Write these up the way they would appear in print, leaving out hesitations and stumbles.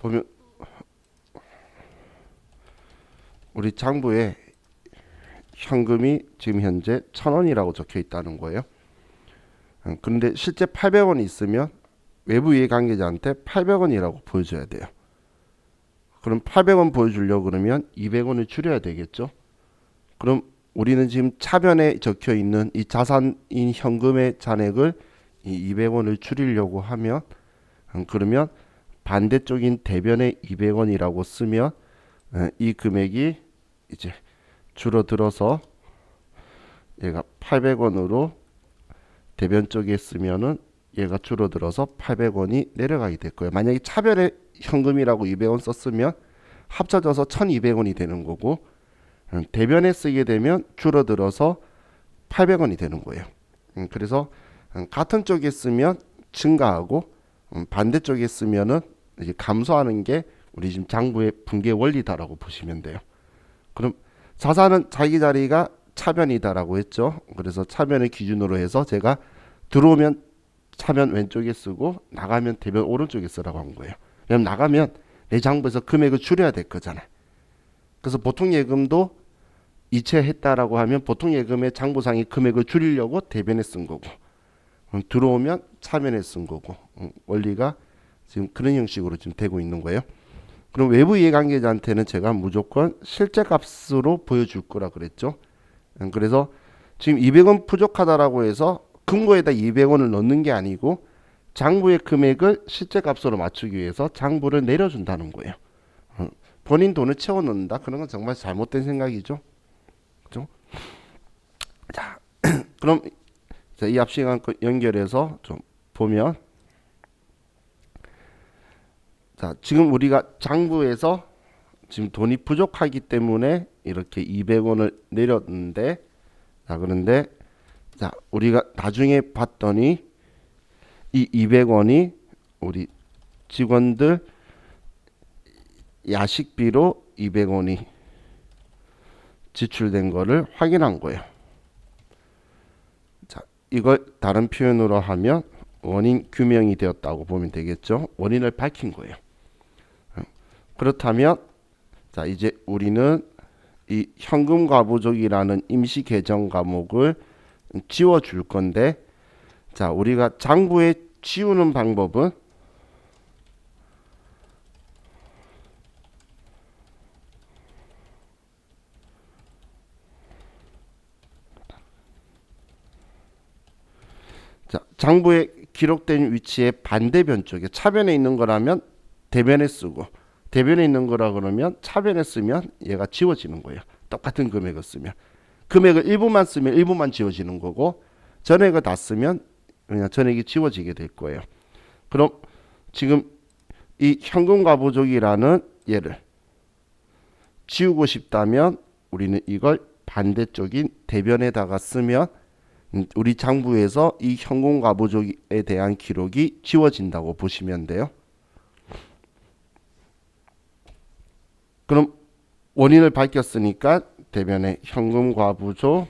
보면 우리 장부에 현금이 지금 현재 1,000원이라고 적혀 있다는 거예요. 그런데 실제 800원이 있으면 외부 이해관계자한테 800원이라고 보여줘야 돼요. 그럼 800원 보여주려고 그러면 200원을 줄여야 되겠죠. 그럼 우리는 지금 차변에 적혀 있는 이 자산인 현금의 잔액을 이 200원을 줄이려고 하면 그러면 반대쪽인 대변에 200원이라고 쓰면 이 금액이 이제 줄어들어서 얘가 800원으로 대변 쪽에 쓰면은 얘가 줄어들어서 800원이 내려가게 될 거예요. 만약에 차별에 현금이라고 200원 썼으면 합쳐져서 1200원이 되는 거고 대변에 쓰게 되면 줄어들어서 800원이 되는 거예요. 그래서 같은 쪽에 쓰면 증가하고 반대쪽에 쓰면은 이제 감소하는 게 우리 지금 장부의 분계 원리다라고 보시면 돼요. 그럼 자산은 자기 자리가 차변이다라고 했죠. 그래서 차변을 기준으로 해서 제가 들어오면 차변 왼쪽에 쓰고 나가면 대변 오른쪽에 쓰라고 한 거예요. 왜냐면 나가면 내 장부에서 금액을 줄여야 될 거잖아요. 그래서 보통 예금도 이체했다라고 하면 보통 예금의 장부상의 금액을 줄이려고 대변에 쓴 거고 들어오면 차변에 쓴 거고 원리가 지금 그런 형식으로 지금 되고 있는 거예요. 그럼 외부 이해관계자한테는 제가 무조건 실제 값으로 보여줄 거라 그랬죠. 그래서 지금 200원 부족하다라고 해서 금고에다 200원을 넣는 게 아니고 장부의 금액을 실제 값으로 맞추기 위해서 장부를 내려준다는 거예요. 본인 돈을 채워 넣는다. 그런 건 정말 잘못된 생각이죠. 그죠? 자, 그럼 이 앞 시간 연결해서 좀 보면 자, 지금 우리가 장부에서 지금 돈이 부족하기 때문에 이렇게 200원을 내렸는데 자, 그런데 자, 우리가 나중에 봤더니 이 200원이 우리 직원들 야식비로 200원이 지출된 거를 확인한 거예요. 자, 이걸 다른 표현으로 하면 원인 규명이 되었다고 보면 되겠죠. 원인을 밝힌 거예요. 그렇다면 자, 이제 우리는 이 현금과부족이라는 임시 계정 과목을 지워 줄 건데 자, 우리가 장부에 지우는 방법은 자, 장부에 기록된 위치의 반대변 쪽에 차변에 있는 거라면 대변에 쓰고 대변에 있는 거라 그러면 차변에 쓰면 얘가 지워지는 거예요. 똑같은 금액을 쓰면 금액을 일부만 쓰면 일부만 지워지는 거고 전액을 다 쓰면 그냥 전액이 지워지게 될 거예요. 그럼 지금 이 현금과부족이라는 얘를 지우고 싶다면 우리는 이걸 반대쪽인 대변에다가 쓰면 우리 장부에서 이 현금과부족에 대한 기록이 지워진다고 보시면 돼요. 그럼 원인을 밝혔으니까 대변에 현금과부족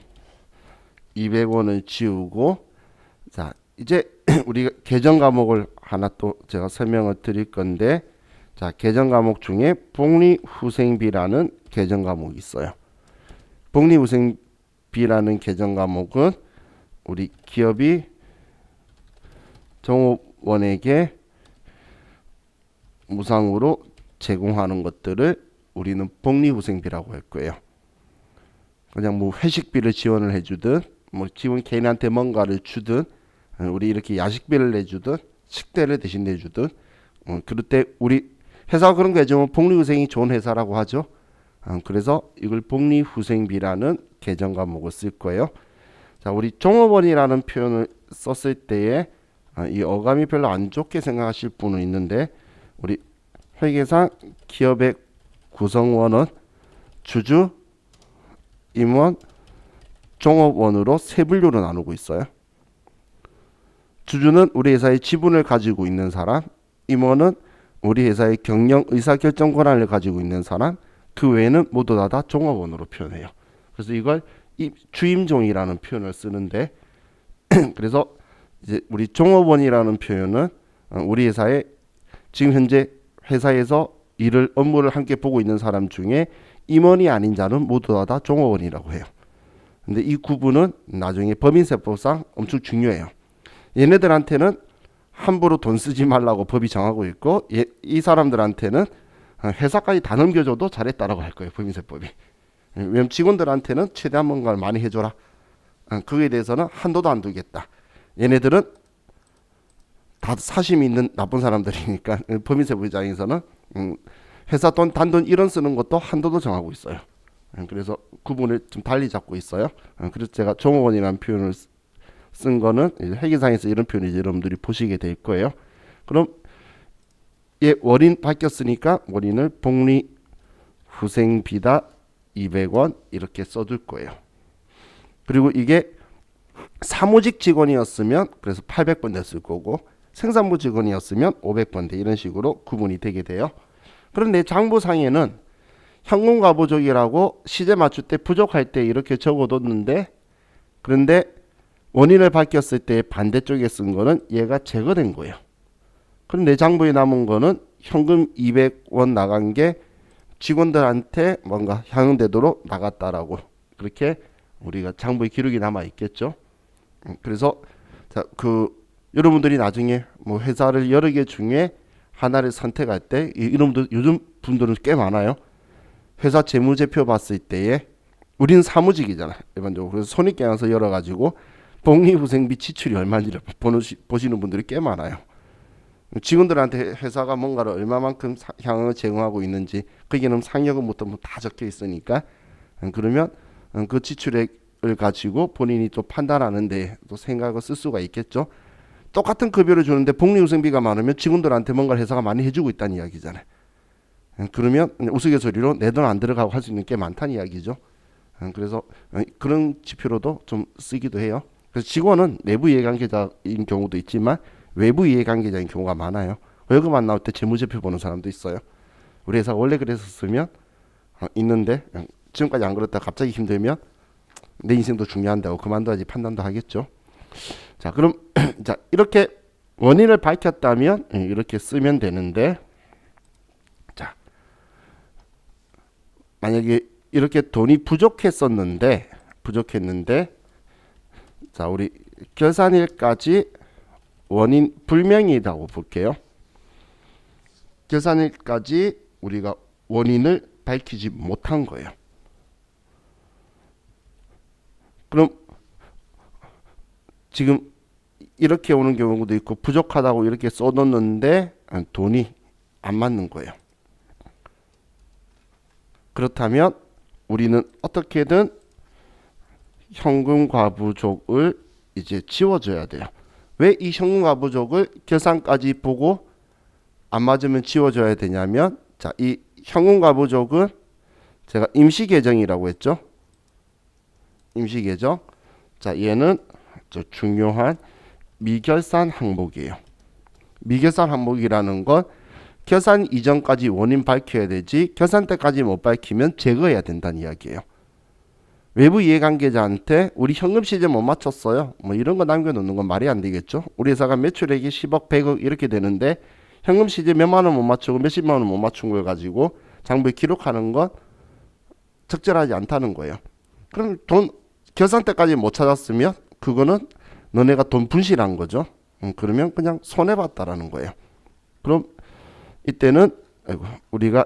200원을 지우고 자, 이제 우리가 계정 과목을 하나 또 제가 설명을 드릴 건데 자, 계정 과목 중에 복리후생비라는 계정 과목이 있어요. 복리후생비라는 계정 과목은 우리 기업이 종업원에게 무상으로 제공하는 것들을 우리는 복리후생비라고 할 거예요. 그냥 뭐 회식비를 지원을 해주든 뭐 지원 개인한테 뭔가를 주든 우리 이렇게 야식비를 내주든 식대를 대신 내주든 그럴 때 우리 회사가 그런 거 해주면 복리후생이 좋은 회사라고 하죠. 그래서 이걸 복리후생비라는 계정 과목을 쓸 거예요. 자, 우리 종업원이라는 표현을 썼을 때에 이 어감이 별로 안 좋게 생각하실 분은 있는데 우리 회계상 기업의 구성원은 주주, 임원, 종업원으로 세 분류로 나누고 있어요. 주주는 우리 회사의 지분을 가지고 있는 사람, 임원은 우리 회사의 경영 의사결정 권한을 가지고 있는 사람, 그 외에는 모두 다 종업원으로 표현해요. 그래서 이걸 주임종이라는 표현을 쓰는데 그래서 이제 우리 종업원이라는 표현은 우리 회사의 지금 현재 회사에서 일을 업무를 함께 보고 있는 사람 중에 임원이 아닌 자는 모두 다 종업원이라고 해요. 근데 이 구분은 나중에 법인세법상 엄청 중요해요. 얘네들한테는 함부로 돈 쓰지 말라고 법이 정하고 있고 이 사람들한테는 회사까지 다 넘겨줘도 잘했다라고 할 거예요. 법인세법이. 왜냐면 직원들한테는 최대한 뭔가를 많이 해줘라. 그거에 대해서는 한도도 안 두겠다. 얘네들은 다 사심이 있는 나쁜 사람들이니까 법인세법 입장에서는 회사 돈, 단돈 1원 쓰는 것도 한도도 정하고 있어요. 그래서 구분을 좀 달리 잡고 있어요. 그래서 제가 종업원이라는 표현을 쓴 거는 회계상에서 이런 표현이 여러분들이 보시게 될 거예요. 그럼 얘 원인 바뀌었으니까 원인을 복리후생비다 200원 이렇게 써둘 거예요. 그리고 이게 사무직 직원이었으면 그래서 800번 냈을 거고 생산부 직원이었으면 500번 대 이런 식으로 구분이 되게 돼요. 그런데 장부상에는 현금과부족이라고 시제 맞출 때 부족할 때 이렇게 적어뒀는데 그런데 원인을 밝혔을 때 반대쪽에 쓴 거는 얘가 제거된 거예요. 그런데 장부에 남은 거는 현금 200원 나간 게 직원들한테 뭔가 향응되도록 나갔다라고 그렇게 우리가 장부에 기록이 남아 있겠죠. 그래서 자, 여러분들이 나중에 뭐 회사를 여러 개 중에 하나를 선택할 때 이놈들 요즘 분들은 꽤 많아요. 회사 재무제표 봤을 때에 우리는 사무직이잖아 일반적으로. 그래서 손익계산서 열어가지고 복리후생비 지출이 얼마인지를 보시는 분들이 꽤 많아요. 직원들한테 회사가 뭔가를 얼마만큼 향응을 제공하고 있는지 거기는 상여금부터 뭐 다 적혀 있으니까 그러면 그 지출액을 가지고 본인이 또 판단하는데 또 생각을 쓸 수가 있겠죠. 똑같은 급여를 주는데 복리후생비가 많으면 직원들한테 뭔가를 회사가 많이 해주고 있다는 이야기잖아요. 그러면 우스갯소리로 내 돈 안 들어가고 할 수 있는 게 많다는 이야기죠. 그래서 그런 지표로도 좀 쓰기도 해요. 그래서 직원은 내부 이해관계자인 경우도 있지만 외부 이해관계자인 경우가 많아요. 월급 안 나올 때 재무제표 보는 사람도 있어요. 우리 회사가 원래 그랬었으면 있는데 지금까지 안 그랬다 갑자기 힘들면 내 인생도 중요한다고 그만둬야지 판단도 하겠죠. 자 그럼 자 이렇게 원인을 밝혔다면 이렇게 쓰면 되는데 자 만약에 이렇게 돈이 부족했었는데 자 우리 결산일까지 원인 불명이라고 볼게요. 결산일까지 우리가 원인을 밝히지 못한 거예요. 그럼 지금 이렇게 오는 경우도 있고 부족하다고 이렇게 써놓는데 돈이 안 맞는 거예요. 그렇다면 우리는 어떻게든 현금과부족을 이제 지워줘야 돼요. 왜 이 현금과부족을 결산까지 보고 안 맞으면 지워줘야 되냐면 자, 이 현금과부족은 제가 임시계정이라고 했죠. 임시계정. 자, 얘는 중요한 미결산 항목이에요. 미결산 항목이라는 건 결산 이전까지 원인 밝혀야 되지 결산 때까지 못 밝히면 제거해야 된다는 이야기예요. 외부 이해관계자한테 우리 현금 시제 못 맞췄어요. 뭐 이런 거 남겨놓는 건 말이 안 되겠죠. 우리 회사가 매출액이 10억, 100억 이렇게 되는데 현금 시제 몇만 원 못 맞추고 몇십만 원 못 맞춘 걸 가지고 장부에 기록하는 건 적절하지 않다는 거예요. 그럼 돈 결산 때까지 못 찾았으면 그거는 너네가 돈 분실한 거죠. 그러면 그냥 손해봤다라는 거예요. 그럼 이때는 우리가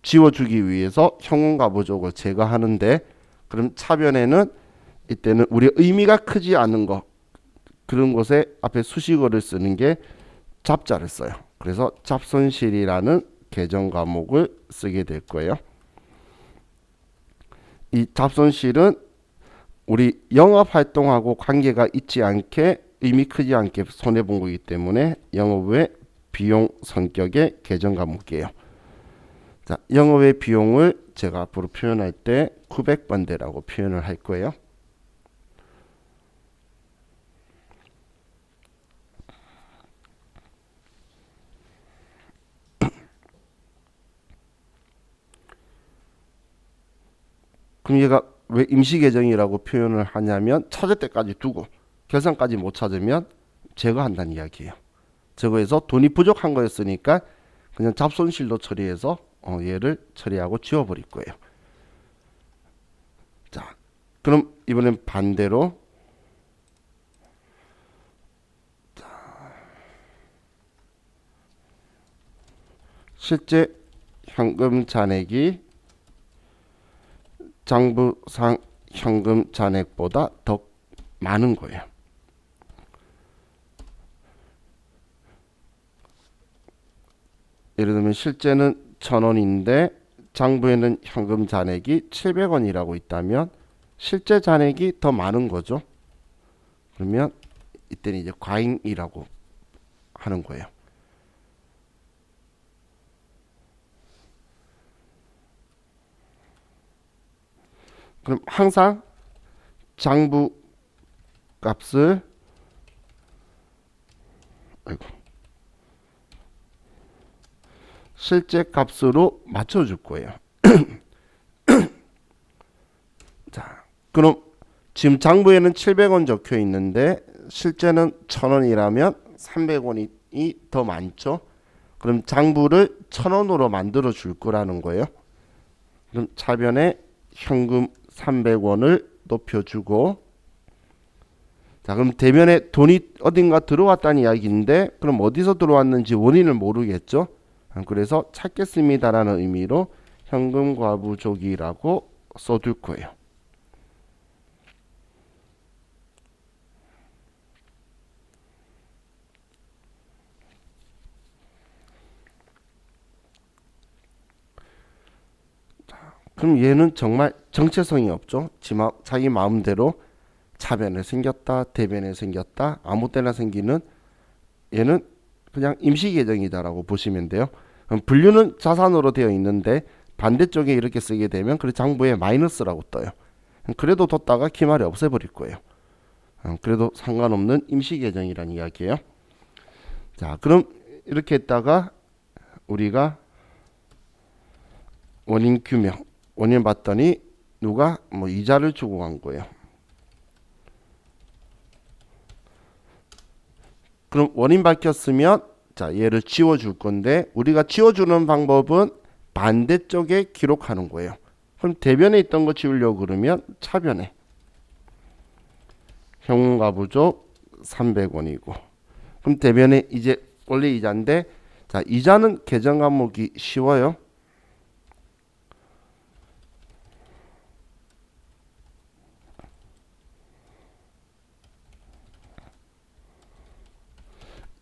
지워주기 위해서 현금과부족을 제거하는데 그럼 차변에는 이때는 우리 의미가 크지 않은 거 그런 것에 앞에 수식어를 쓰는 게 잡자를 써요. 그래서 잡손실이라는 계정 과목을 쓰게 될 거예요. 이 잡손실은 우리 영업활동하고 관계가 있지 않게 의미 크지 않게 손해본 거기 때문에 영업외 비용 성격의 계정 과목이에요. 자, 영업외 비용을 제가 앞으로 표현할 때 900번대라고 표현을 할 거예요. 그럼 얘가 왜 임시계정이라고 표현을 하냐면 찾을 때까지 두고 결산까지 못 찾으면 제거한다는 이야기예요. 제거해서 돈이 부족한 거였으니까 그냥 잡손실로 처리해서 얘를 처리하고 지워버릴 거예요. 자, 그럼 이번엔 반대로 실제 현금 잔액이 장부상 현금 잔액보다 더 많은 거예요. 예를 들면 실제는 1,000원인데 장부에는 현금 잔액이 700원이라고 있다면 실제 잔액이 더 많은 거죠. 그러면 이때는 이제 과잉이라고 하는 거예요. 그럼 항상 장부 값을 실제 값으로 맞춰줄 거예요. 자, 그럼 지금 장부에는 700원 적혀 있는데 실제는 1,000원이라면 300원이 더 많죠. 그럼 장부를 1,000원으로 만들어 줄 거라는 거예요. 그럼 차변에 현금 300원을 높여주고, 자, 그럼 대변에 돈이 어딘가 들어왔다는 이야기인데 그럼 어디서 들어왔는지 원인을 모르겠죠. 그래서 찾겠습니다라는 의미로 현금 과부족이라고 써둘 거예요. 그럼 얘는 정말 정체성이 없죠. 자기 마음대로 차변에 생겼다, 대변에 생겼다, 아무 때나 생기는, 얘는 그냥 임시계정이다라고 보시면 돼요. 그럼 분류는 자산으로 되어 있는데 반대쪽에 이렇게 쓰게 되면 그 장부에 마이너스라고 떠요. 그래도 뒀다가 기말에 없애버릴 거예요. 그래도 상관없는 임시계정이라는 이야기예요. 자, 그럼 이렇게 했다가 우리가 원인 규명, 원인 봤더니 누가 뭐 이자를 주고 간 거예요. 그럼 원인 밝혔으면 자, 얘를 지워줄 건데 우리가 지워주는 방법은 반대쪽에 기록하는 거예요. 그럼 대변에 있던 거 지우려고 그러면 차변에 현금과부족 300원이고, 그럼 대변에 이제 원래 이자인데, 자, 이자는 계정 과목이 쉬워요.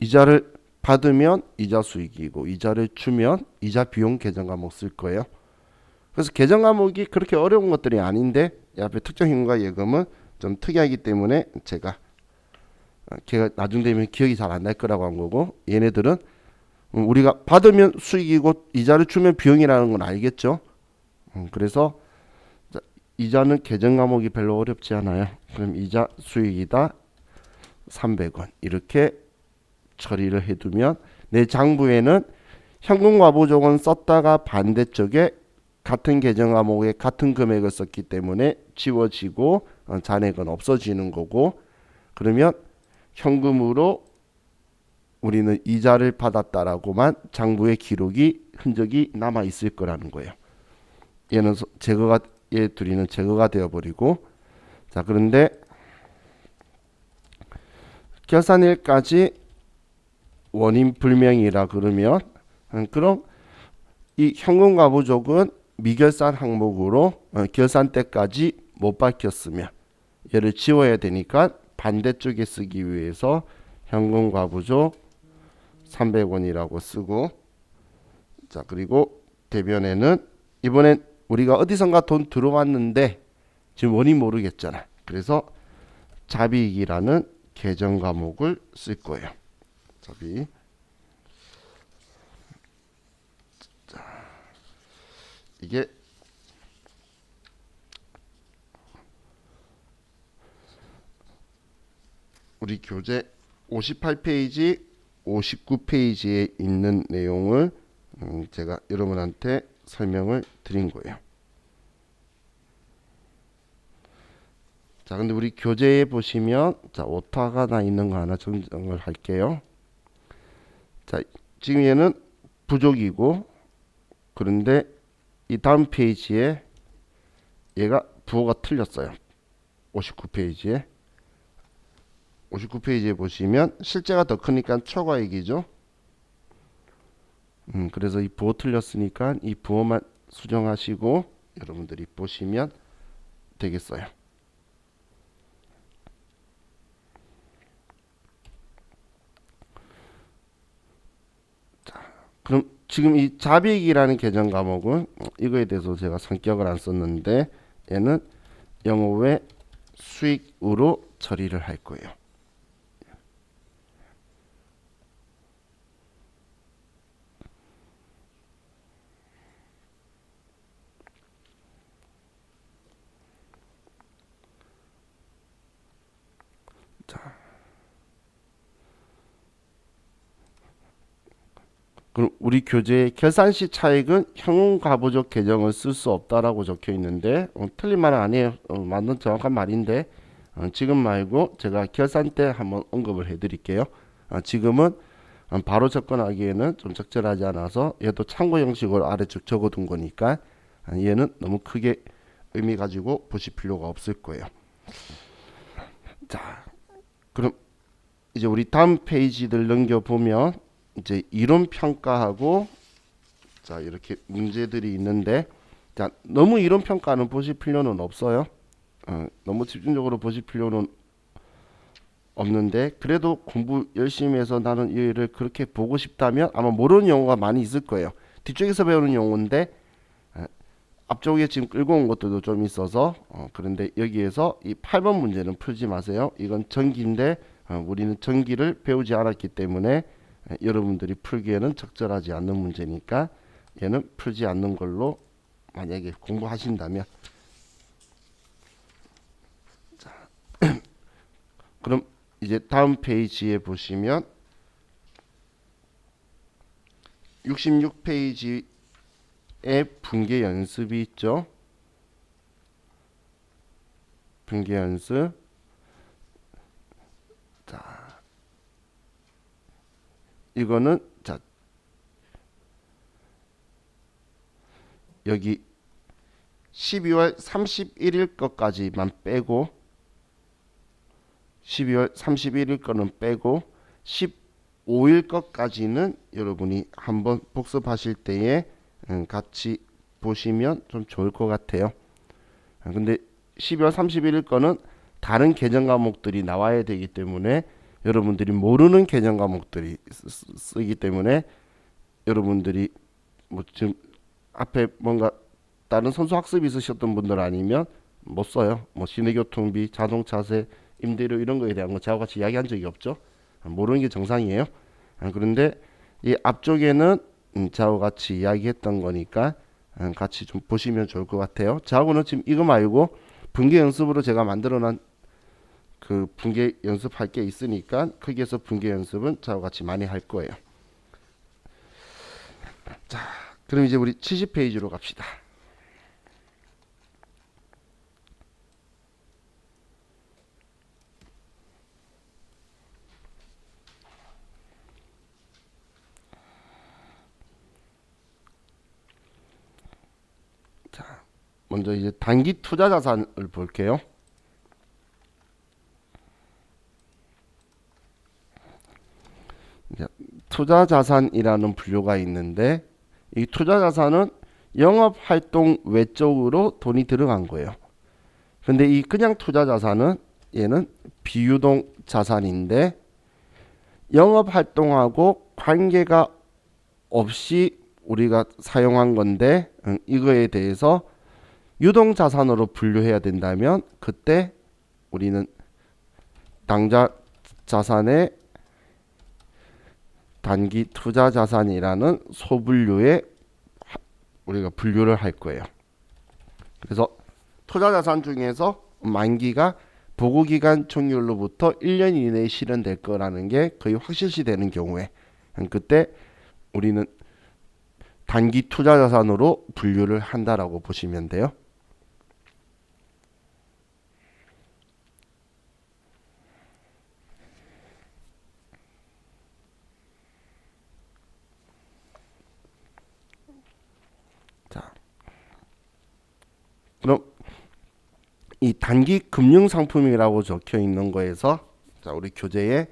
이자를 받으면 이자 수익이고 이자를 주면 이자 비용 계정 과목 쓸 거예요. 그래서 계정 과목이 그렇게 어려운 것들이 아닌데 앞에 특정 현금과 예금은 좀 특이하기 때문에 제가 나중 되면 기억이 잘 안 날 거라고 한 거고, 얘네들은 우리가 받으면 수익이고 이자를 주면 비용이라는 건 알겠죠. 그래서 이자는 계정 과목이 별로 어렵지 않아요. 그럼 이자 수익이다 300원 이렇게 처리를 해두면 내 장부에는 현금 과부족은 썼다가 반대쪽에 같은 계정 과목에 같은 금액을 썼기 때문에 지워지고 잔액은 없어지는 거고, 그러면 현금으로 우리는 이자를 받았다라고만 장부에 기록이 흔적이 남아 있을 거라는 거예요. 얘는 제거가, 얘 둘이는 제거가 되어버리고, 자, 그런데 결산일까지 원인 불명이라 그러면 그럼 이 현금 과부족은 미결산 항목으로 결산 때까지 못 밝혔으면 얘를 지워야 되니까 반대쪽에 쓰기 위해서 현금 과부족 300원이라고 쓰고, 자, 그리고 대변에는 이번엔 우리가 어디선가 돈 들어왔는데 지금 원인 모르겠잖아. 그래서 자비익이라는 계정 과목을 쓸 거예요. 자비. 자, 이게 우리 교재 58페이지, 59페이지에 있는 내용을 제가 여러분한테 설명을 드린 거예요. 자, 근데 우리 교재에 보시면 자, 오타가 나 있는 거 하나 정정을 할게요. 자, 지금 얘는 부족이고, 그런데 이 다음 페이지에 얘가 부호가 틀렸어요. 59페이지에 59페이지에 보시면 실제가 더 크니까 초과액이죠. 그래서 이 부호 틀렸으니까 이 부호만 수정하시고 여러분들이 보시면 되겠어요. 그럼 지금 이 자비익이라는 계정 과목은 이거에 대해서 제가 성격을 안 썼는데 얘는 영어 외 수익으로 처리를 할 거예요. 그럼 우리 교재의 결산시 차익은 형용가부족 계정을 쓸 수 없다라고 적혀 있는데 틀린 말은 아니에요. 맞는 정확한 말인데 지금 말고 제가 결산 때 한번 언급을 해드릴게요. 지금은 바로 접근하기에는 좀 적절하지 않아서 얘도 참고 형식으로 아래쪽 적어둔 거니까 얘는 너무 크게 의미 가지고 보실 필요가 없을 거예요. 자, 그럼 이제 우리 다음 페이지들 넘겨보면 이제 이론 평가하고 자 이렇게 문제들이 있는데 자 너무 이론 평가는 보실 필요는 없어요. 너무 집중적으로 보실 필요는 없는데 그래도 공부 열심히 해서 나는 이 일을 그렇게 보고 싶다면 아마 모르는 용어가 많이 있을 거예요. 뒤쪽에서 배우는 용어인데 앞쪽에 지금 끌고 온 것들도 좀 있어서 그런데 여기에서 이 8번 문제는 풀지 마세요. 이건 전기인데 우리는 전기를 배우지 않았기 때문에 여러분들이 풀기에는 적절하지 않는 문제니까 얘는 풀지 않는 걸로 만약에 공부하신다면 자, 그럼 이제 다음 페이지에 보시면 66페이지에 분계 연습이 있죠. 분계 연습. 자, 이거는 자 여기 12월 31일 것까지만 빼고 12월 31일 거는 빼고 15일 것까지는 여러분이 한번 복습하실 때에 같이 보시면 좀 좋을 것 같아요. 근데 12월 31일 거는 다른 계정 과목들이 나와야 되기 때문에 여러분들이 모르는 계정 과목들이 쓰기 때문에 여러분들이 뭐 지금 앞에 뭔가 다른 선수 학습이 있으셨던 분들 아니면 못 써요. 뭐 시내교통비, 자동차세, 임대료 이런 거에 대한 거 저와 같이 이야기한 적이 없죠. 모르는 게 정상이에요. 그런데 이 앞쪽에는 저와 같이 이야기했던 거니까 같이 좀 보시면 좋을 것 같아요. 저하고는 지금 이거 말고 분계 연습으로 제가 만들어놓은 그 분계 연습할 게 있으니까 거기에서 분계 연습은 저와 같이 많이 할 거예요. 자, 그럼 이제 우리 70페이지로 갑시다. 자, 먼저 이제 단기 투자 자산을 볼게요. 투자 자산이라는 분류가 있는데 이 투자 자산은 영업 활동 외적으로 돈이 들어간 거예요. 근데 이 그냥 투자 자산은 얘는 비유동 자산인데 영업 활동하고 관계가 없이 우리가 사용한 건데 이거에 대해서 유동 자산으로 분류해야 된다면 그때 우리는 당좌 자산의 단기 투자 자산이라는 소분류에 우리가 분류를 할 거예요. 그래서 투자 자산 중에서 만기가 보고기간 종료로부터 1년 이내에 실현될 거라는 게 거의 확실시 되는 경우에 그때 우리는 단기 투자 자산으로 분류를 한다라고 보시면 돼요. 그럼 이 단기 금융 상품이라고 적혀 있는 거에서 자, 우리 교재에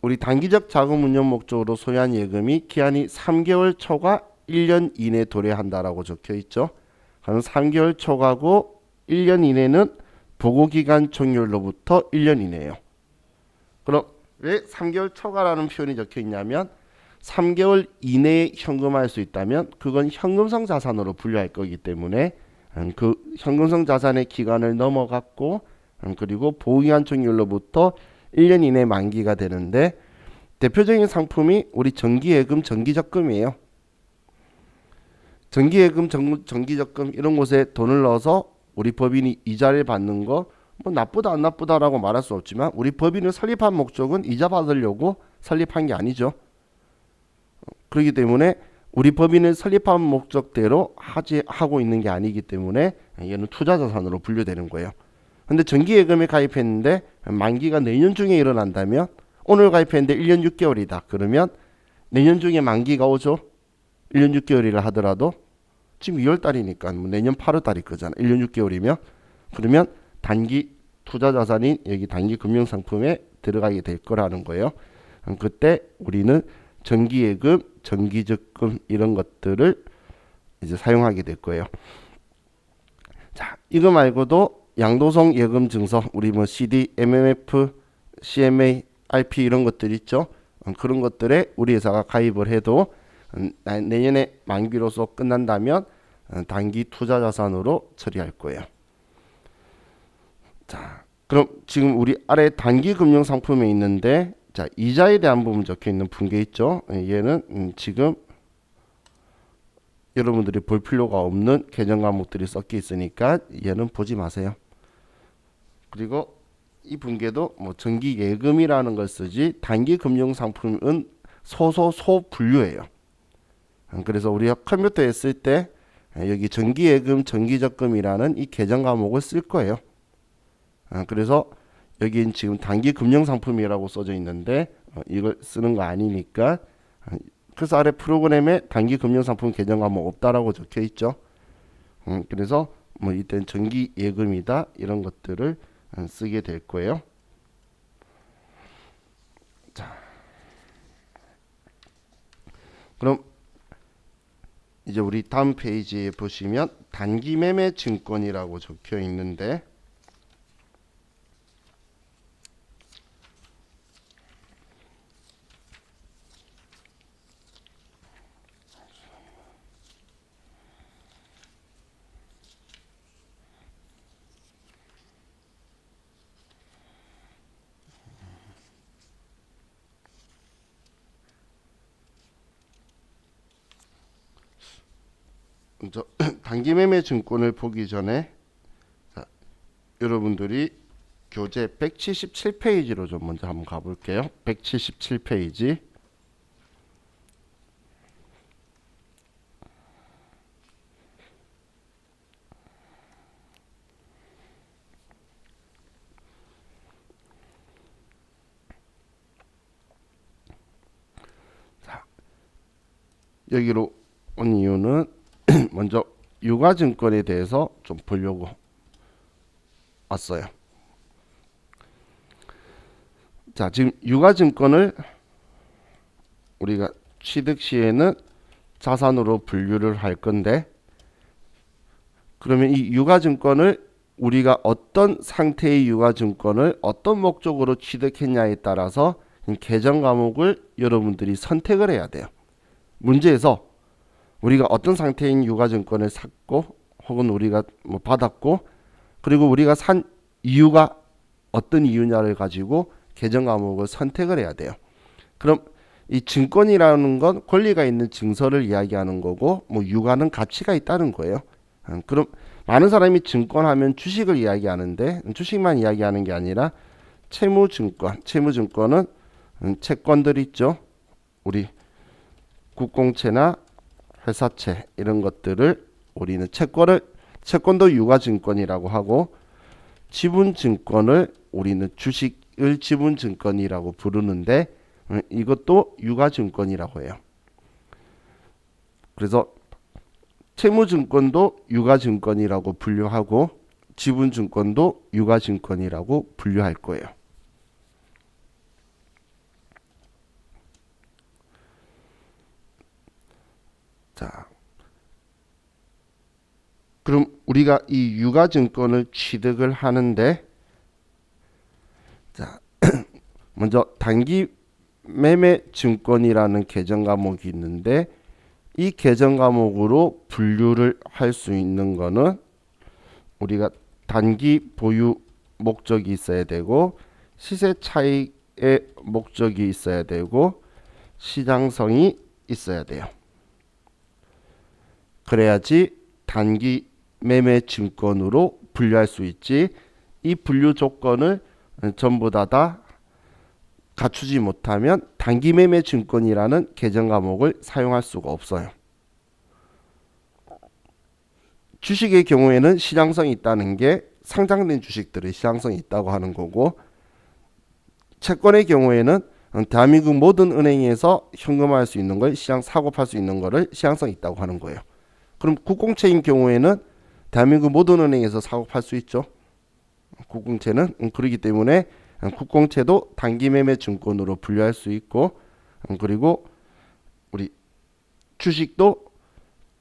우리 단기적 자금 운용 목적으로 소유한 예금이 기한이 3개월 초과 1년 이내 도래한다라고 적혀 있죠. 그럼 3개월 초과고 1년 이내는 보고기간 종료로부터 1년 이내예요. 그럼 왜 3개월 초과라는 표현이 적혀 있냐면 3개월 이내에 현금화할 수 있다면 그건 현금성 자산으로 분류할 거기 때문에 그 현금성 자산의 기간을 넘어갔고 그리고 보호기간 종료로부터 1년 이내 만기가 되는데 대표적인 상품이 우리 정기예금, 정기적금이에요. 정기예금, 정기적금 이런 곳에 돈을 넣어서 우리 법인이 이자를 받는 거 뭐 나쁘다 안 나쁘다라고 말할 수 없지만 우리 법인을 설립한 목적은 이자 받으려고 설립한 게 아니죠. 그렇기 때문에 우리 법인을 설립한 목적대로 하고 있는 게 아니기 때문에 얘는 투자자산으로 분류되는 거예요. 근데 정기예금에 가입했는데 만기가 내년 중에 일어난다면 오늘 가입했는데 1년 6개월이다. 그러면 내년 중에 만기가 오죠. 1년 6개월이라 하더라도 지금 2월달이니까 뭐 내년 8월달일 거잖아. 1년 6개월이면 그러면 단기 투자자산인 여기 단기 금융상품에 들어가게 될 거라는 거예요. 그때 우리는 정기예금, 정기적금 이런 것들을 이제 사용하게 될 거예요. 자, 이거 말고도 양도성 예금 증서, 우리 뭐 CD, MMF, CMA, RP 이런 것들 있죠. 그런 것들에 우리 회사가 가입을 해도 내년에 만기로서 끝난다면 단기 투자자산으로 처리할 거예요. 자, 그럼 지금 우리 아래 단기 금융 상품에 있는데 자, 이자에 대한 부분 적혀 있는 분계 있죠. 얘는 지금 여러분들이 볼 필요가 없는 개정 과목들이 섞여 있으니까 얘는 보지 마세요. 그리고 이 분계도 뭐 정기 예금이라는 걸 쓰지 단기 금융 상품은 소소 분류예요. 그래서 우리가 컴퓨터에 쓸 때 여기 정기 예금, 정기 적금이라는 이 개정 과목을 쓸 거예요. 그래서 여긴 지금 단기 금융 상품이라고 써져 있는데 이걸 쓰는 거 아니니까 그래서 아래 프로그램에 단기 금융 상품 개정 과목 없다라고 적혀 있죠. 그래서 뭐 이때는 정기 예금이다 이런 것들을 쓰게 될 거예요. 자, 그럼 이제 우리 다음 페이지에 보시면 단기 매매 증권이라고 적혀 있는데 먼저 단기 매매 증권을 보기 전에 자, 여러분들이 교재 177페이지로 좀 먼저 한번 가볼게요. 177페이지. 자, 여기로 온 이유는 먼저 유가증권에 대해서 좀 보려고 왔어요. 자, 지금 유가증권을 우리가 취득 시에는 자산으로 분류를 할 건데 그러면 이 유가증권을 우리가 어떤 상태의 유가증권을 어떤 목적으로 취득했냐에 따라서 개정 과목을 여러분들이 선택을 해야 돼요. 문제에서 우리가 어떤 상태인 유가증권을 샀고 혹은 우리가 뭐 받았고 그리고 우리가 산 이유가 어떤 이유냐를 가지고 개정 과목을 선택을 해야 돼요. 그럼 이 증권이라는 건 권리가 있는 증서를 이야기하는 거고 뭐 유가는 가치가 있다는 거예요. 그럼 많은 사람이 증권하면 주식을 이야기하는데 주식만 이야기하는 게 아니라 채무증권, 채무증권은 채권들 있죠. 우리 국공채나 회사채 이런 것들을 우리는 채권도 유가증권이라고 하고 지분증권을 우리는 주식을 지분증권이라고 부르는데 이것도 유가증권이라고 해요. 그래서 채무증권도 유가증권이라고 분류하고 지분증권도 유가증권이라고 분류할 거예요. 자, 그럼 우리가 이 유가증권을 취득을 하는데, 자, 먼저 단기 매매 증권이라는 계정 과목이 있는데, 이 계정 과목으로 분류를 할 수 있는 거는 우리가 단기 보유 목적이 있어야 되고, 시세 차익의 목적이 있어야 되고, 시장성이 있어야 돼요. 그래야지 단기 매매 증권으로 분류할 수 있지. 이 분류 조건을 전부 다 갖추지 못하면 단기 매매 증권이라는 계정 과목을 사용할 수가 없어요. 주식의 경우에는 시장성이 있다는 게 상장된 주식들의 시장성이 있다고 하는 거고, 채권의 경우에는 대한민국 모든 은행에서 현금화할 수 있는 걸, 시장 사고 팔 수 있는 거를 시장성이 있다고 하는 거예요. 그럼 국공채인 경우에는 대한민국 모든 은행에서 사고 팔 수 있죠. 국공채는 그렇기 때문에 국공채도 단기 매매 증권으로 분류할 수 있고, 그리고 우리 주식도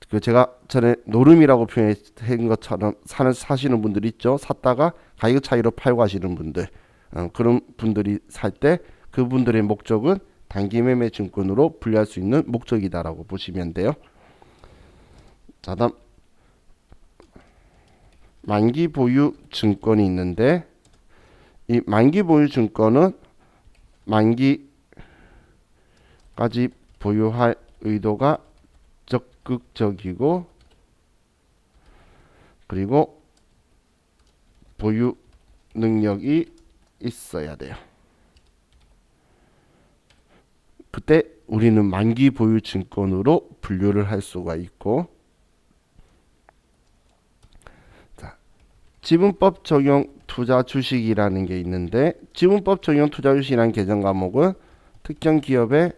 그 제가 전에 노름이라고 표현한 것처럼 사시는 분들 있죠. 샀다가 가격 차이로 팔고 하시는 분들, 그런 분들이 살 때 그분들의 목적은 단기 매매 증권으로 분류할 수 있는 목적이다라고 보시면 돼요. 자, 다음 만기 보유 증권이 있는데, 이 만기 보유 증권은 만기까지 보유할 의도가 적극적이고, 그리고 보유 능력이 있어야 돼요. 그때 우리는 만기 보유 증권으로 분류를 할 수가 있고, 지분법 적용 투자 주식이라는 게 있는데, 지분법 적용 투자 주식이라는 계정 과목은 특정 기업의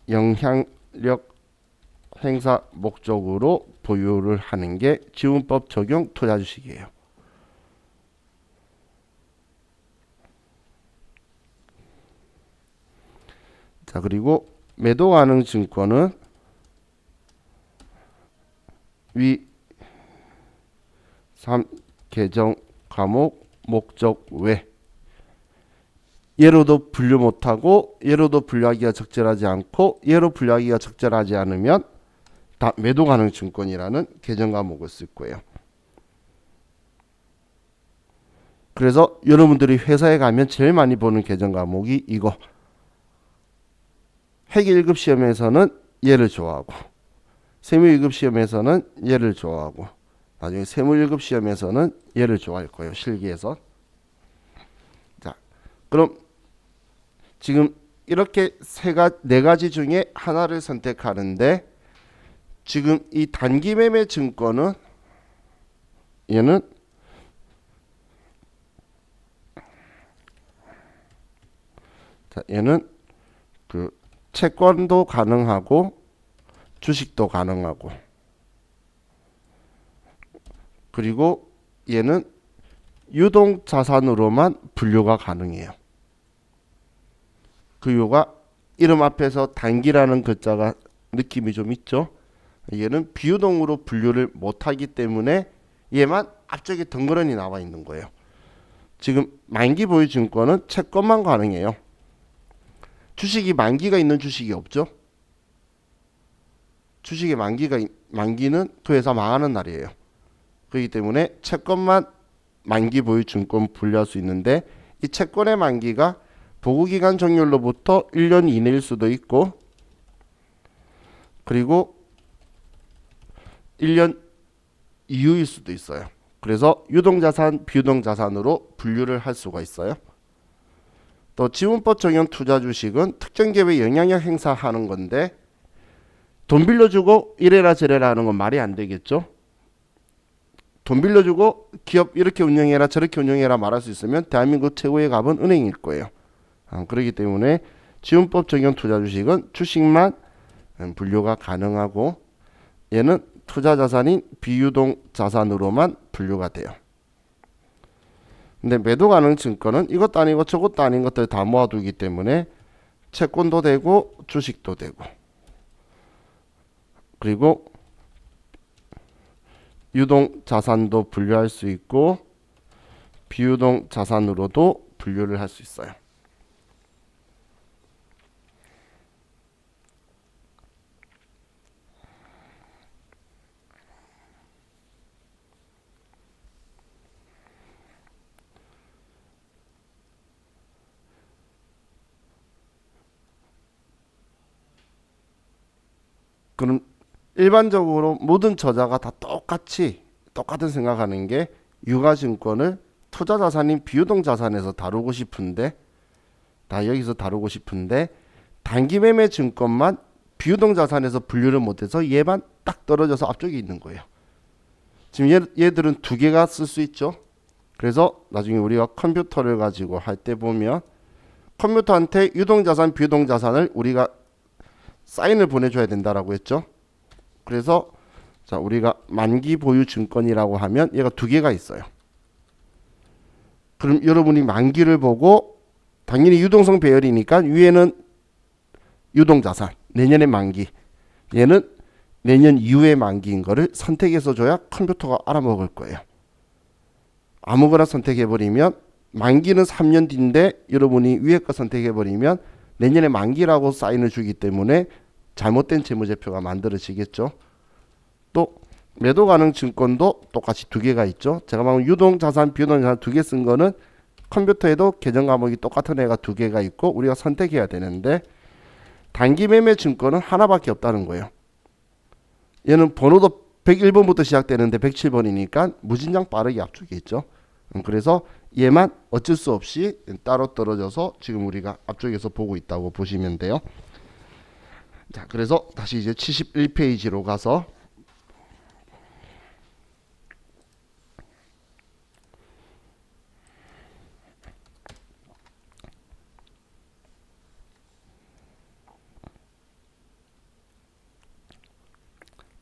영향력 행사 목적으로 보유를 하는 게 지분법 적용 투자 주식이에요. 자, 그리고 매도 가능 증권은 위 3 계정 과목 목적 외, 예로도 분류 못하고 예로도 분류하기가 적절하지 않고 예로 분류하기가 적절하지 않으면 다 매도 가능 증권이라는 계정 과목을 쓸 거예요. 그래서 여러분들이 회사에 가면 제일 많이 보는 계정 과목이 이거. 회계 1급 시험에서는 얘를 좋아하고, 세무 1급 시험에서는 얘를 좋아하고, 나중에 세무 1급 시험에서는 얘를 좋아할 거예요. 실기에서. 자, 그럼 지금 이렇게 네 가지 중에 하나를 선택하는데, 지금 이 단기 매매 증권은 얘는 얘는 그 채권도 가능하고 주식도 가능하고, 그리고 얘는 유동 자산으로만 분류가 가능해요. 그 이유가 이름 앞에서 단기라는 글자가 느낌이 좀 있죠. 얘는 비유동으로 분류를 못하기 때문에 얘만 앞쪽에 덩그러니 나와 있는 거예요. 지금 만기 보유 증권은 채권만 가능해요. 주식이 만기가 있는 주식이 없죠. 주식의 만기는 그 회사 망하는 날이에요. 그렇기 때문에 채권만 만기 보유 증권 분류할 수 있는데, 이 채권의 만기가 보고기간 종료로부터 1년 이내일 수도 있고, 그리고 1년 이후일 수도 있어요. 그래서 유동자산, 비유동자산으로 분류를 할 수가 있어요. 또 지분법 적용 투자 주식은 특정 기업에 영향력 행사하는 건데, 돈 빌려주고 이래라 저래라 하는 건 말이 안 되겠죠. 돈 빌려주고 기업 이렇게 운영해라 저렇게 운영해라 말할 수 있으면 대한민국 최고의 갑은 은행일 거예요. 그렇기 때문에 지분법 적용 투자 주식은 주식만 분류가 가능하고, 얘는 투자 자산인 비유동 자산으로만 분류가 돼요. 근데 매도 가능 증권은 이것도 아니고 저것도 아닌 것들 다 모아두기 때문에 채권도 되고 주식도 되고, 그리고 유동 자산도 분류할 수 있고 비유동 자산으로도 분류를 할 수 있어요. 그럼 일반적으로 모든 저자가 다 똑같은 생각하는 게 유가증권을 투자자산인 비유동 자산에서 다루고 싶은데, 다 여기서 다루고 싶은데 단기매매 증권만 비유동 자산에서 분류를 못해서 얘만 딱 떨어져서 앞쪽에 있는 거예요. 지금 얘들은 두 개가 쓸 수 있죠. 그래서 나중에 우리가 컴퓨터를 가지고 할 때 보면 컴퓨터한테 유동자산 비유동자산을 우리가 사인을 보내줘야 된다라고 했죠. 그래서 자, 우리가 만기 보유 증권이라고 하면 얘가 두 개가 있어요. 그럼 여러분이 만기를 보고 당연히 유동성 배열이니까 위에는 유동자산 내년의 만기, 얘는 내년 이후의 만기인 거를 선택해서 줘야 컴퓨터가 알아먹을 거예요. 아무거나 선택해버리면 만기는 3년 뒤인데 여러분이 위에 거 선택해버리면 내년에 만기라고 사인을 주기 때문에 잘못된 재무제표가 만들어지겠죠. 또 매도 가능 증권도 똑같이 두 개가 있죠. 제가 방금 유동자산 비유동자산 두 개 쓴 거는 컴퓨터에도 계정 과목이 똑같은 애가 두 개가 있고 우리가 선택해야 되는데, 단기 매매 증권은 하나밖에 없다는 거예요. 얘는 번호도 101번부터 시작되는데 107번이니까 무진장 빠르게 앞쪽에 있죠. 그래서 얘만 어쩔 수 없이 따로 떨어져서 지금 우리가 앞쪽에서 보고 있다고 보시면 돼요. 자, 그래서 다시 이제 71페이지로 가서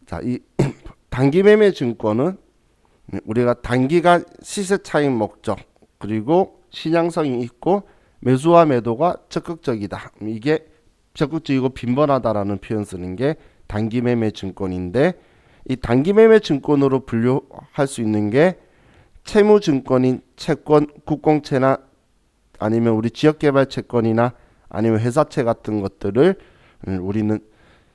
자, 이 단기 매매 증권은 우리가 단기간 시세 차익 목적 그리고 신향성이 있고 매수와 매도가 적극적이다. 이게 적극적이고 빈번하다라는 표현 쓰는 게 단기 매매 증권인데, 이 단기 매매 증권으로 분류할 수 있는 게 채무 증권인 채권, 국공채나 아니면 우리 지역개발 채권이나 아니면 회사채 같은 것들을 우리는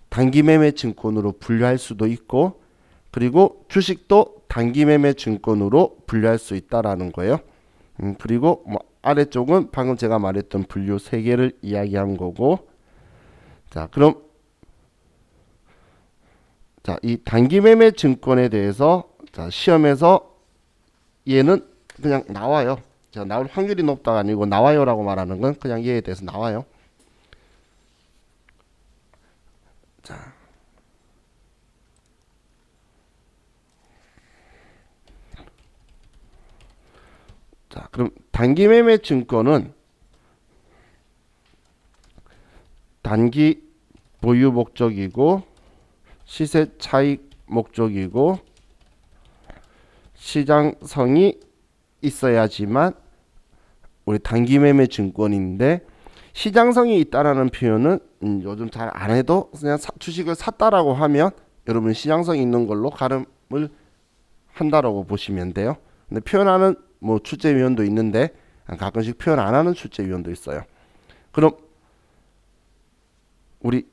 단기 매매 증권으로 분류할 수도 있고, 그리고 주식도 단기 매매 증권으로 분류할 수 있다라는 거예요. 그리고 뭐 아래쪽은 방금 제가 말했던 분류 세 개를 이야기한 거고, 자, 그럼 자, 이 단기 매매 증권에 대해서 자, 시험에서 얘는 그냥 나와요. 자, 나올 확률이 높다가 아니고 나와요라고 말하는 건 그냥 얘에 대해서 나와요. 자, 그럼 단기 매매 증권은 단기 보유 목적이고 시세 차익 목적이고 시장성이 있어야지만 우리 단기 매매 증권인데, 시장성이 있다라는 표현은 요즘 잘 안 해도 그냥 주식을 샀다라고 하면 여러분 시장성 있는 걸로 가름을 한다라고 보시면 돼요. 근데 표현하는 뭐 출제위원도 있는데 가끔씩 표현 안 하는 출제위원도 있어요. 그럼 우리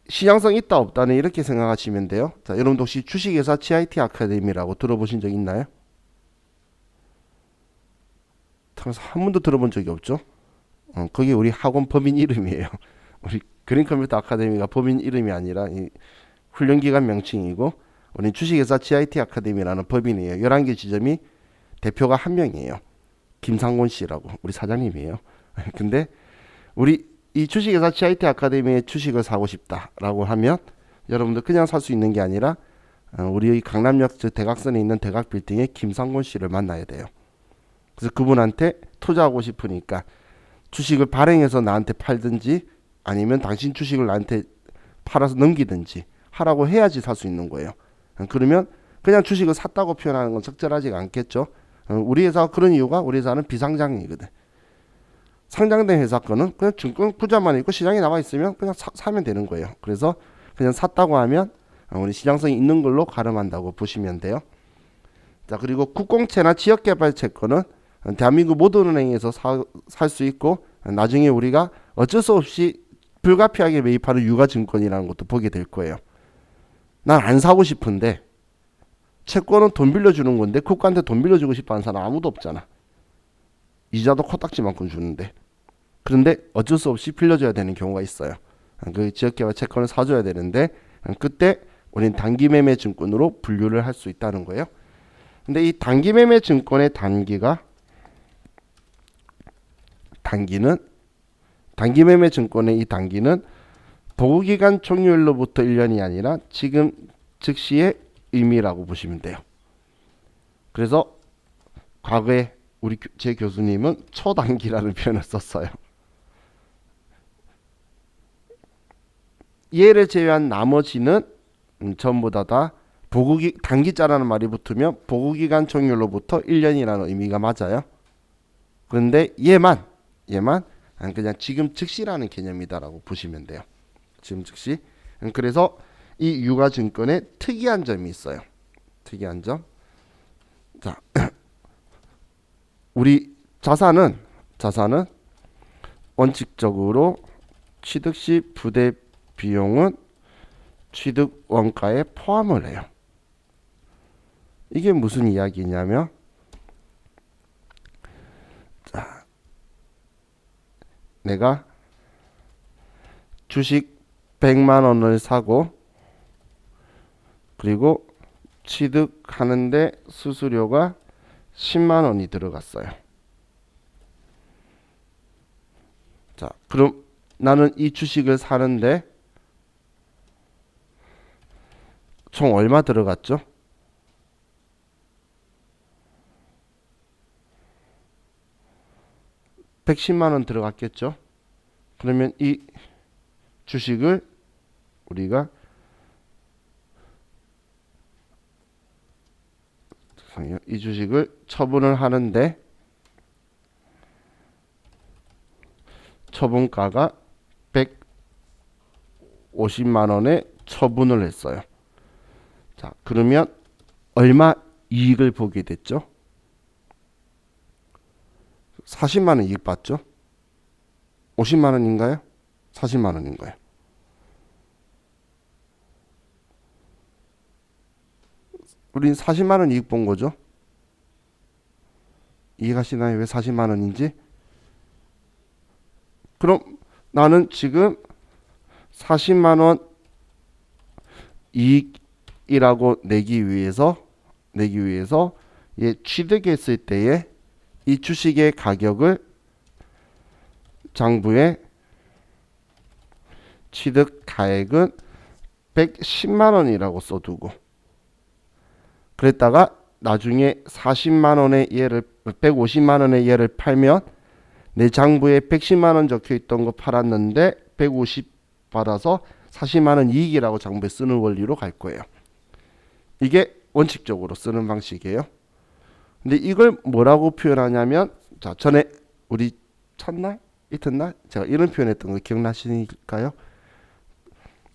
시장성 있다 없다는 이렇게 생각하시면 돼요. 자, 여러분도 혹시 주식회사 GIT 아카데미라고 들어보신 적 있나요? 한 번도 들어본 적이 없죠? 그게 우리 학원 법인 이름이에요. 우리 그린컴퓨터 아카데미가 법인 이름이 아니라 이 훈련기관 명칭이고, 우리 주식회사 GIT 아카데미라는 법인이에요. 11개 지점이 대표가 한 명이에요. 김상곤 씨라고 우리 사장님이에요. 근데 우리 이 주식회사 GIT 아카데미의 주식을 사고 싶다라고 하면 여러분들 그냥 살 수 있는 게 아니라 우리 강남역 대각선에 있는 대각 빌딩의 김상곤 씨를 만나야 돼요. 그래서 그분한테 투자하고 싶으니까 주식을 발행해서 나한테 팔든지 아니면 당신 주식을 나한테 팔아서 넘기든지 하라고 해야지 살 수 있는 거예요. 그러면 그냥 주식을 샀다고 표현하는 건 적절하지가 않겠죠. 우리 회사가 그런 이유가 우리 회사는 비상장이거든. 상장된 회사 거는 그냥 증권 구자만 있고 시장에 나와 있으면 그냥 사면 되는 거예요. 그래서 그냥 샀다고 하면 우리 시장성이 있는 걸로 가름한다고 보시면 돼요. 자, 그리고 국공채나 지역개발채권은 대한민국 모든 은행에서 살 수 있고 나중에 우리가 어쩔 수 없이 불가피하게 매입하는 유가증권이라는 것도 보게 될 거예요. 난 안 사고 싶은데 채권은 돈 빌려주는 건데 국가한테 돈 빌려주고 싶어하는 사람 아무도 없잖아. 이자도 코딱지만큼 주는데. 그런데 어쩔 수 없이 빌려줘야 되는 경우가 있어요. 그 지역개발 채권을 사줘야 되는데 그때 우리는 단기매매 증권으로 분류를 할 수 있다는 거예요. 근데 이 단기매매 증권의 단기매매 증권의 이 단기는 보고기간 종료일로부터 1년이 아니라 지금 즉시의 의미라고 보시면 돼요. 그래서 과거에 제 교수님은 초단기라는 표현을 썼어요. 얘를 제외한 나머지는 전부 다 단기자라는 말이 붙으면 보고기간 종료로부터 1년이라는 의미가 맞아요. 그런데 얘만 그냥 지금 즉시라는 개념이다라고 보시면 돼요. 지금 즉시. 그래서 이 유가증권에 특이한 점이 있어요. 특이한 점. 자, 우리 자산은 원칙적으로 취득 시 부대 비용은 취득 원가에 포함을 해요. 이게 무슨 이야기냐면, 자, 내가 주식 100만 원을 사고 그리고 취득하는데 수수료가 10만 원이 들어갔어요. 자, 그럼 나는 이 주식을 사는데 총 얼마 들어갔죠? $110만 들어갔겠죠? 그러면 이 주식을 우리가 처분을 하는데 처분가가 150만 원에 처분을 했어요. 자, 그러면 얼마 이익을 보게 됐죠? 40만 원 이익 봤죠? 50만 원인가요? 40만 원인가요? 우린 40만 원 이익 본 거죠? 이해가시나요? 왜 40만 원인지? 그럼 나는 지금 40만 원 이익이라고 내기 위해서 취득했을 때에 이 주식의 가격을 장부에 취득 가액은 110만 원이라고 써두고 그랬다가 나중에 40만 원의 얘를 150만 원의 얘를 팔면 내 장부에 110만 원 적혀 있던 거 팔았는데 150 받아서 40만 원 이익이라고 장부에 쓰는 원리로 갈 거예요. 이게 원칙적으로 쓰는 방식이에요. 근데 이걸 뭐라고 표현하냐면, 자, 전에 우리 첫날, 이튿날 제가 이런 표현했던 거 기억나시니까요?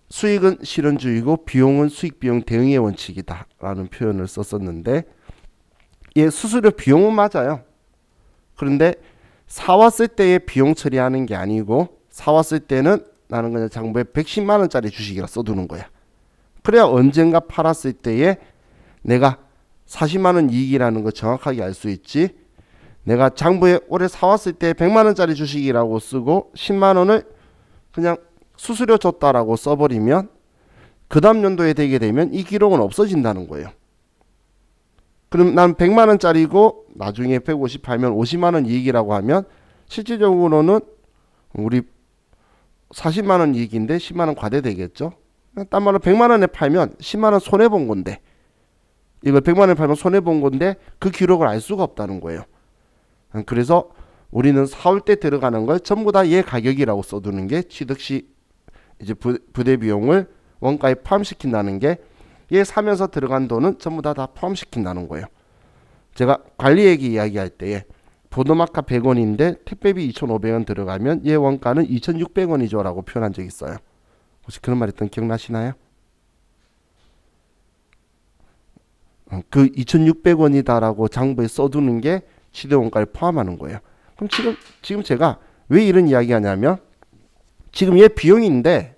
수익은 실현주의고 비용은 수익 비용 대응의 원칙이다 라는 표현을 썼었는데, 얘 수수료 비용은 맞아요. 그런데 사왔을 때의 비용 처리하는 게 아니고, 사왔을 때는 나는 그냥 장부에 110만 원짜리 주식이라 써두는 거야. 그래야 언젠가 팔았을 때에 내가 40만 원 이익이라는 거 정확하게 알 수 있지. 내가 장부에 올해 사왔을 때 100만 원짜리 주식이라고 쓰고 10만 원을 그냥 수수료 줬다라고 써버리면 그 다음 연도에 되게 되면 이 기록은 없어진다는 거예요. 그럼 난 100만 원짜리고 나중에 150 팔면 50만 원 이익이라고 하면 실질적으로는 우리 40만 원 이익인데 10만 원 과대되겠죠. 딴 말로 100만 원에 팔면 10만 원 손해 본 건데, 이걸 100만 원에 팔면 손해 본 건데 그 기록을 알 수가 없다는 거예요. 그래서 우리는 사올 때 들어가는 걸 전부 다 얘 가격이라고 써두는 게 취득 시 이제 부대 비용을 원가에 포함시킨다는 게 얘 사면서 들어간 돈은 전부 다 포함시킨다는 거예요. 제가 관리액이 이야기할 때에 보도마카 100원인데 택배비 2,500원 들어가면 얘 원가는 2,600원이죠 라고 표현한 적 있어요. 혹시 그런 말 했던 기억나시나요? 그 2,600원이다 라고 장부에 써두는 게 취득원가를 포함하는 거예요. 그럼 지금 제가 왜 이런 이야기 하냐면 지금 얘 비용인데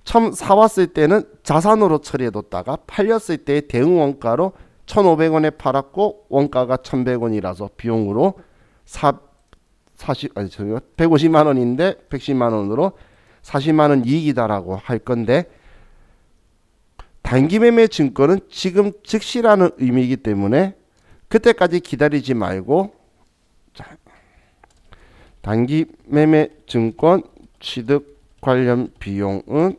처음 사왔을 때는 자산으로 처리해뒀다가 팔렸을 때 대응 원가로 1,500원에 팔았고 원가가 1,100원이라서 비용으로 150만 원인데 110만 원으로 40만 원 이익이다라고 할 건데 단기 매매 증권은 지금 즉시라는 의미이기 때문에 그때까지 기다리지 말고 단기 매매 증권 취득 관련 비용은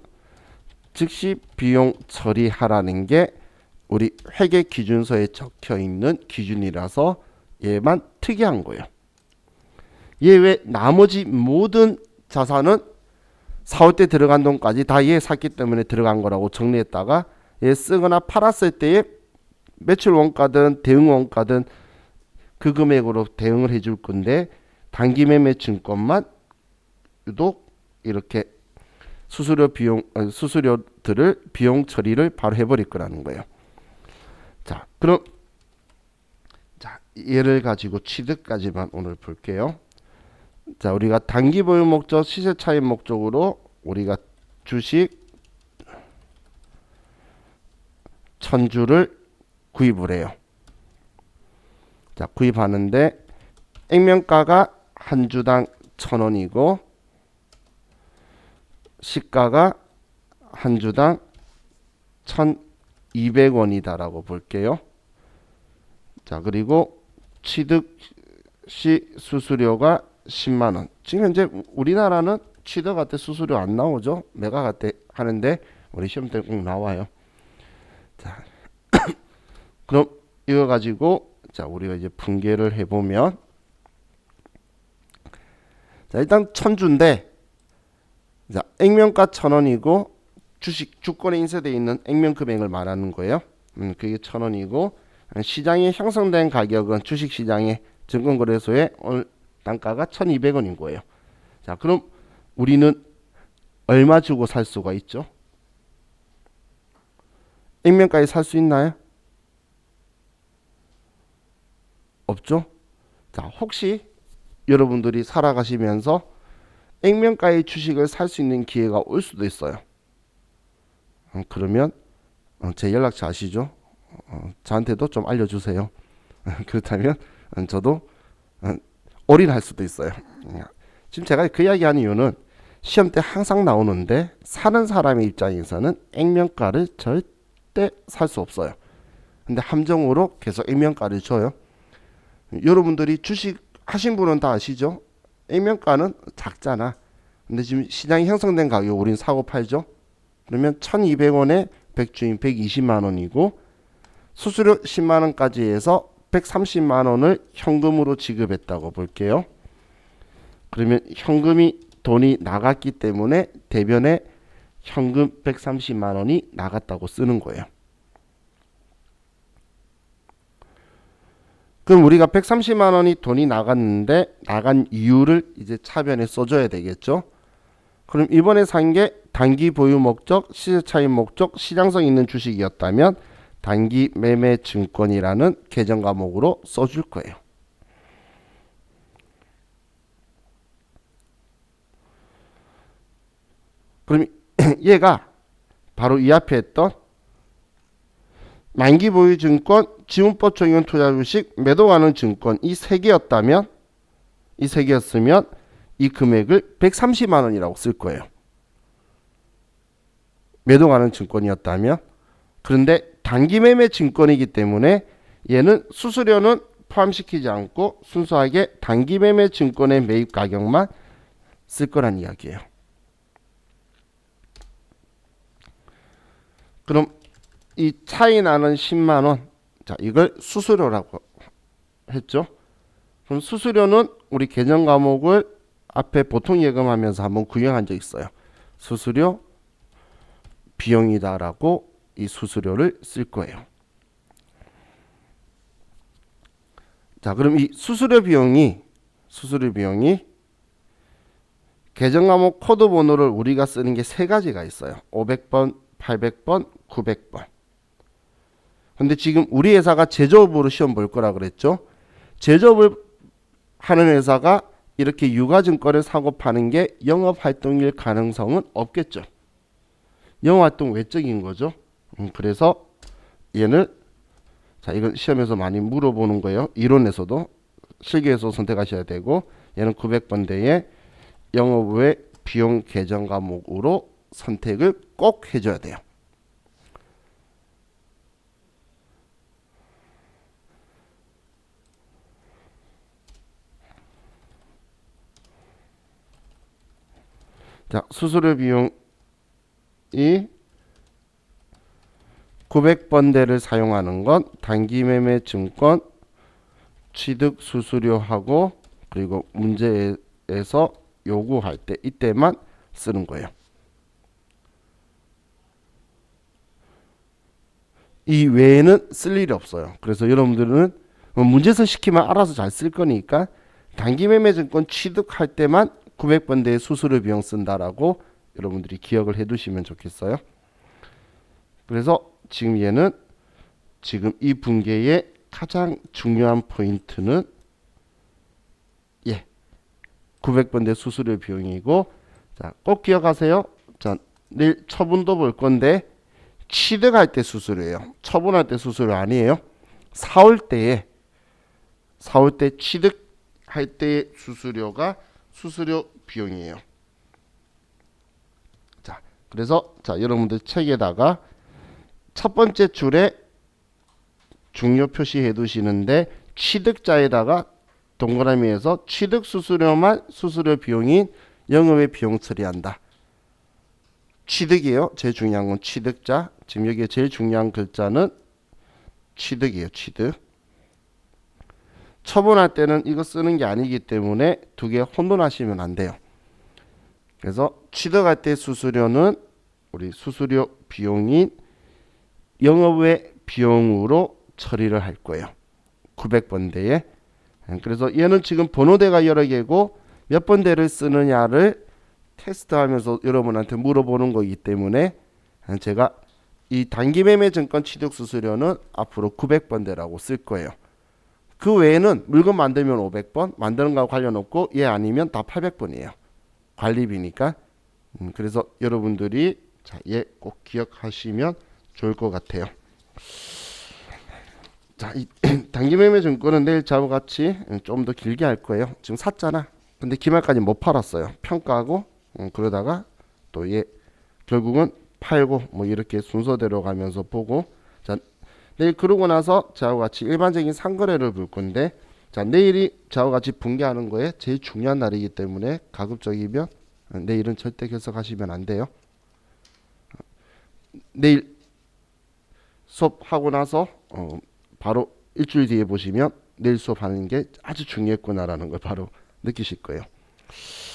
즉시 비용 처리하라는 게 우리 회계 기준서에 적혀 있는 기준이라서 얘만 특이한 거예요. 얘 외 나머지 모든 자산은 사올 때 들어간 돈까지 다 얘 샀기 때문에 들어간 거라고 정리했다가 얘 쓰거나 팔았을 때의 매출 원가든 대응 원가든 그 금액으로 대응을 해줄 건데 단기 매매 증권만 유독 이렇게 수수료들을 비용 처리를 바로 해버릴 거라는 거예요. 자, 그럼 얘를 가지고 취득까지만 오늘 볼게요. 자, 우리가 단기 보유 목적, 시세 차익 목적으로 우리가 주식 1,000주를 구입을 해요. 자, 구입하는데 액면가가 한 주당 1,000원이고 시가가 한 주당 1,200원이다라고 볼게요. 자, 그리고 취득 시 수수료가 10만 원. 지금 현재 우리나라는 취득할 때 수수료 안 나오죠. 매각할 때 하는데 우리 시험 때 꼭 나와요. 자, 그럼 이거 가지고 자, 우리가 이제 분개를 해보면 자, 일단 1,000주인데 자, 액면가 1,000원이고 주권에 인쇄되어 있는 액면 금액을 말하는 거예요. 그게 1,000원이고 시장에 형성된 가격은 주식시장의 증권거래소의 오늘 단가가 1,200원인 거예요. 자, 그럼 우리는 얼마 주고 살 수가 있죠? 액면가에 살 수 있나요? 없죠? 자, 혹시 여러분들이 살아가시면서 액면가의 주식을 살 수 있는 기회가 올 수도 있어요. 그러면 제 연락처 아시죠? 저한테도 좀 알려주세요. 그렇다면 저도 올인할 수도 있어요. 지금 제가 그 이야기하는 이유는 시험 때 항상 나오는데 사는 사람의 입장에서는 액면가를 절대 살 수 없어요. 근데 함정으로 계속 액면가를 줘요. 여러분들이 주식 하신 분은 다 아시죠? 액면가는 작잖아. 근데 지금 시장이 형성된 가격 우린 사고 팔죠. 그러면 1,200원에 100주인 120만 원이고 수수료 10만 원까지 해서 130만 원을 현금으로 지급했다고 볼게요. 그러면 현금이 돈이 나갔기 때문에 대변에 현금 130만 원이 나갔다고 쓰는 거예요. 그럼 우리가 130만 원이 돈이 나갔는데 나간 이유를 이제 차변에 써줘야 되겠죠. 그럼 이번에 산 게 단기 보유 목적, 시세 차익 목적, 시장성 있는 주식이었다면 단기 매매 증권이라는 계정 과목으로 써줄 거예요. 그럼 얘가 바로 이 앞에 했던 만기 보유 증권, 지분법 적용 투자 주식, 매도 가능 증권 이 세 개였으면 이 금액을 130만 원이라고 쓸 거예요. 매도 가능 증권이었다면. 그런데 단기 매매 증권이기 때문에 얘는 수수료는 포함시키지 않고 순수하게 단기 매매 증권의 매입 가격만 쓸 거란 이야기예요. 그럼 이 차이 나는 10만 원, 자, 이걸 수수료라고 했죠. 그럼 수수료는 우리 계정 과목을 앞에 보통 예금하면서 한번 구형한 적 있어요. 수수료 비용이다라고 이 수수료를 쓸 거예요. 자, 그럼 이 수수료 비용이 계정 과목 코드 번호를 우리가 쓰는 게 세 가지가 있어요. 500번, 800번, 900번. 근데 지금 우리 회사가 제조업으로 시험 볼 거라 그랬죠. 제조업을 하는 회사가 이렇게 유가증권을 사고 파는 게 영업활동일 가능성은 없겠죠. 영업활동 외적인 거죠. 그래서 얘는 자, 이건 시험에서 많이 물어보는 거예요. 이론에서도 실기에서 선택하셔야 되고, 얘는 900번대에 영업 외 비용 계정 과목으로 선택을 꼭 해줘야 돼요. 자, 수수료 비용이 900번대를 사용하는 건 단기매매 증권 취득 수수료하고 그리고 문제에서 요구할 때 이때만 쓰는 거예요. 이 외에는 쓸 일이 없어요. 그래서 여러분들은 문제에서 시키면 알아서 잘 쓸 거니까 단기매매 증권 취득할 때만 900번대의 수수료 비용 쓴다라고 여러분들이 기억을 해 두시면 좋겠어요. 그래서 지금 얘는 지금 이 분계의 가장 중요한 포인트는 900번대 수수료 비용이고, 자, 꼭 기억하세요. 자, 내일 처분도 볼 건데 취득할 때 수수료예요. 처분할 때 수수료 아니에요. 사올 때 취득할 때의 수수료가 수수료 비용이에요. 자, 그래서 자, 여러분들 책에다가 첫 번째 줄에 중요 표시해 두시는데 취득자에다가 동그라미에서 취득 수수료만 수수료 비용인 영업의 비용 처리한다. 취득이에요. 제일 중요한 건 취득자. 지금 여기에 제일 중요한 글자는 취득이에요. 취득. 처분할 때는 이거 쓰는 게 아니기 때문에 두 개 혼돈하시면 안 돼요. 그래서 취득할 때 수수료는 우리 수수료 비용인 영업외 비용으로 처리를 할 거예요. 900번대에. 그래서 얘는 지금 번호대가 여러 개고 몇 번대를 쓰느냐를 테스트하면서 여러분한테 물어보는 거기 때문에 제가 이 단기매매 증권 취득 수수료는 앞으로 900번대라고 쓸 거예요. 그 외에는 물건 만들면 500번, 만드는 거하고 관련 없고 얘 아니면 다 800번이에요. 관리비니까. 그래서 여러분들이 자, 얘 꼭 기억하시면 좋을 것 같아요. 자, 이 단기매매 증권은 내일 저와 같이 좀 더 길게 할 거예요. 지금 샀잖아. 근데 기말까지 못 팔았어요. 평가하고 그러다가 또 얘 결국은 팔고 뭐 이렇게 순서대로 가면서 보고, 자, 내일 그러고 나서 저와 같이 일반적인 상거래를 볼 건데, 자, 내일이 저와 같이 분개하는 거에 제일 중요한 날이기 때문에 가급적이면 내일은 절대 결석하시면 안 돼요. 내일 수업하고 나서 바로 일주일 뒤에 보시면 내일 수업하는 게 아주 중요했구나라는 걸 바로 느끼실 거예요.